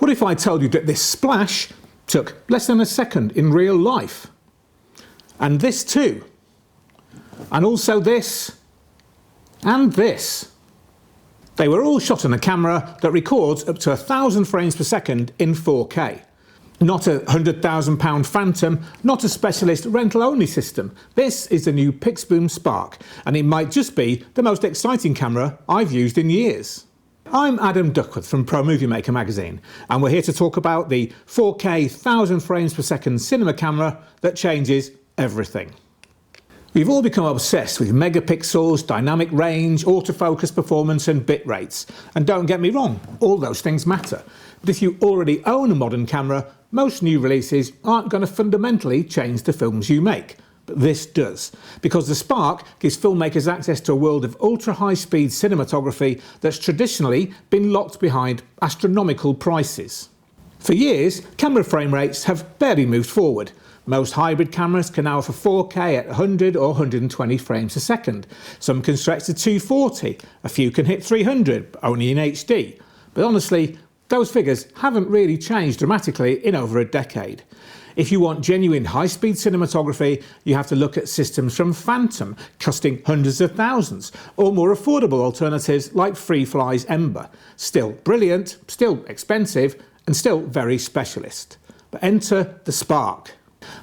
What if I told you that this splash took less than a second in real life? And this too. And also this. And this. They were all shot on a camera that records up to 1,000 frames per second in 4K. Not a £100,000 Phantom, not a specialist rental-only system. This is the new Pixboom Spark, and it might just be the most exciting camera I've used in years. I'm Adam Duckworth from Moviemaker magazine, and we're here to talk about the 4K 1,000 frames per second cinema camera that changes everything. We've all become obsessed with megapixels, dynamic range, autofocus performance and bit rates. And don't get me wrong, all those things matter. But if you already own a modern camera, most new releases aren't going to fundamentally change the films you make. But this does, because the Spark gives filmmakers access to a world of ultra-high-speed cinematography that's traditionally been locked behind astronomical prices. For years, camera frame rates have barely moved forward. Most hybrid cameras can now offer 4K at 100 or 120 frames a second. Some can stretch to 240, a few can hit 300, only in HD. But honestly, those figures haven't really changed dramatically in over a decade. If you want genuine high-speed cinematography, you have to look at systems from Phantom, costing hundreds of thousands, or more affordable alternatives like Freefly's Ember. Still brilliant, still expensive, and still very specialist. But enter the Spark.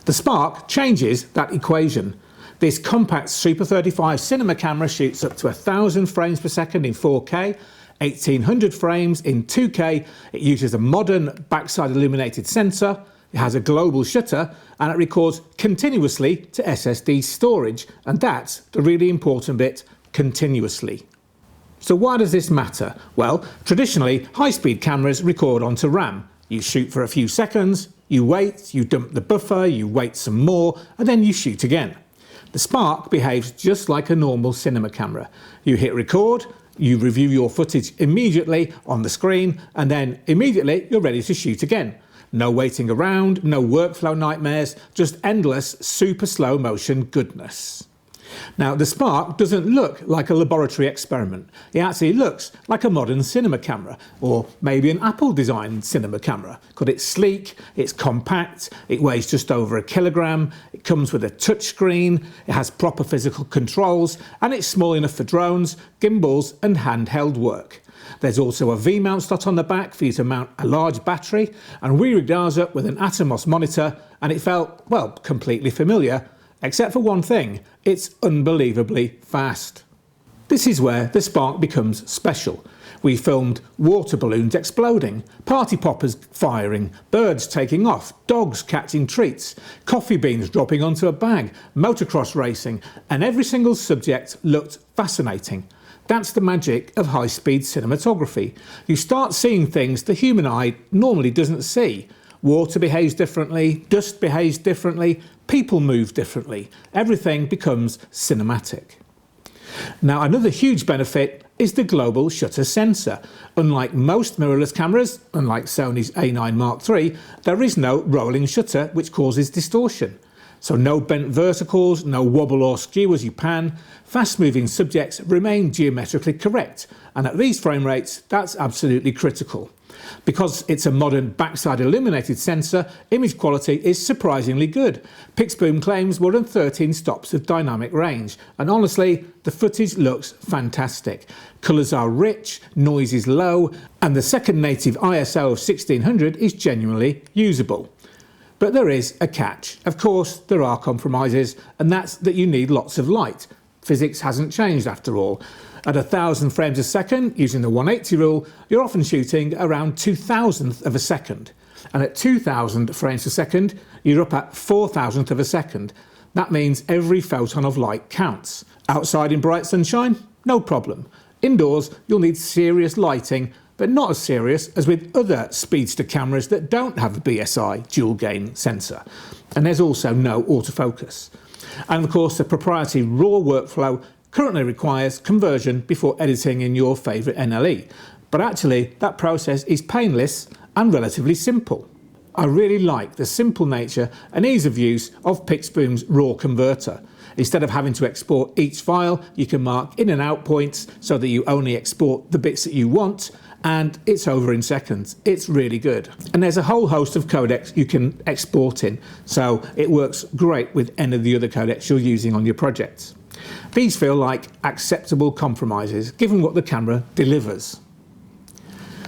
The Spark changes that equation. This compact Super 35 cinema camera shoots up to 1,000 frames per second in 4K, 1,800 frames in 2K. It uses a modern backside illuminated sensor. It has a global shutter, and it records continuously to SSD storage. And that's the really important bit, continuously. So why does this matter? Well, traditionally, high-speed cameras record onto RAM. You shoot for a few seconds, you wait, you dump the buffer, you wait some more, and then you shoot again. The Spark behaves just like a normal cinema camera. You hit record, you review your footage immediately on the screen, and then immediately you're ready to shoot again. No waiting around, no workflow nightmares, just endless super slow motion goodness. Now, the Spark doesn't look like a laboratory experiment. It actually looks like a modern cinema camera, or maybe an Apple-designed cinema camera. Because it's sleek, it's compact, it weighs just over 1 kilogram, it comes with a touchscreen, it has proper physical controls, and it's small enough for drones, gimbals, and handheld work. There's also a V-mount slot on the back for you to mount a large battery, and we rigged ours up with an Atomos monitor, and it felt, well, completely familiar. Except for one thing, it's unbelievably fast. This is where the Spark becomes special. We filmed water balloons exploding, party poppers firing, birds taking off, dogs catching treats, coffee beans dropping onto a bag, motocross racing, and every single subject looked fascinating. That's the magic of high-speed cinematography. You start seeing things the human eye normally doesn't see. Water behaves differently, dust behaves differently, people move differently. Everything becomes cinematic. Now, another huge benefit is the global shutter sensor. Unlike most mirrorless cameras, unlike Sony's A9 Mark III, there is no rolling shutter which causes distortion. So no bent verticals, no wobble or skew as you pan. Fast-moving subjects remain geometrically correct, and at these frame rates, that's absolutely critical. Because it's a modern backside illuminated sensor, image quality is surprisingly good. Pixboom claims more than 13 stops of dynamic range, and honestly, the footage looks fantastic. Colours are rich, noise is low, and the second native ISO of 1600 is genuinely usable. But there is a catch. Of course, there are compromises, and that's that you need lots of light. Physics hasn't changed after all. At 1,000 frames a second, using the 180 rule, you're often shooting around 2,000th of a second. And at 2,000 frames a second, you're up at 4,000th of a second. That means every photon of light counts. Outside in bright sunshine? No problem. Indoors, you'll need serious lighting, but not as serious as with other speedster cameras that don't have a BSI dual gain sensor. And there's also no autofocus. And of course, the proprietary RAW workflow currently requires conversion before editing in your favourite NLE. But actually, that process is painless and relatively simple. I really like the simple nature and ease of use of Pixboom's RAW converter. Instead of having to export each file, you can mark in and out points so that you only export the bits that you want, and it's over in seconds. It's really good. And there's a whole host of codecs you can export in, so it works great with any of the other codecs you're using on your projects. These feel like acceptable compromises given what the camera delivers.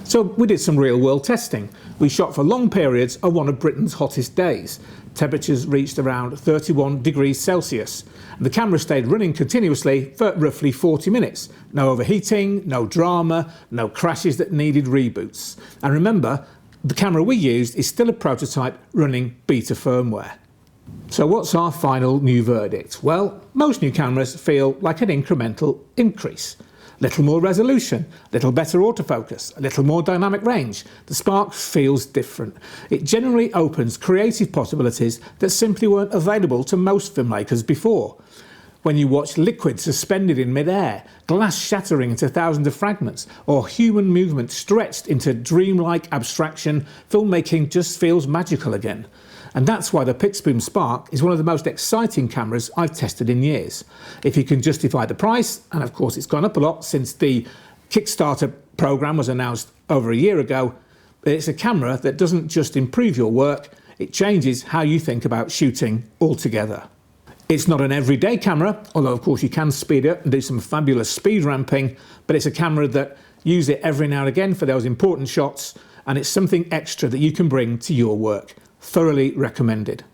So we did some real world testing. We shot for long periods of one of Britain's hottest days. Temperatures reached around 31 degrees Celsius. The camera stayed running continuously for roughly 40 minutes. No overheating, no drama, no crashes that needed reboots. And remember, the camera we used is still a prototype running beta firmware. So what's our final new verdict? Well, most new cameras feel like an incremental increase. Little more resolution, little better autofocus, a little more dynamic range. The Spark feels different. It generally opens creative possibilities that simply weren't available to most filmmakers before. When you watch liquid suspended in mid-air, glass shattering into thousands of fragments, or human movement stretched into dreamlike abstraction, filmmaking just feels magical again. And that's why the Pixboom Spark is one of the most exciting cameras I've tested in years. If you can justify the price, and of course it's gone up a lot since the Kickstarter program was announced over a year ago, it's a camera that doesn't just improve your work, it changes how you think about shooting altogether. It's not an everyday camera, although of course you can speed it up and do some fabulous speed ramping, but it's a camera that use it every now and again for those important shots, and it's something extra that you can bring to your work. Thoroughly recommended.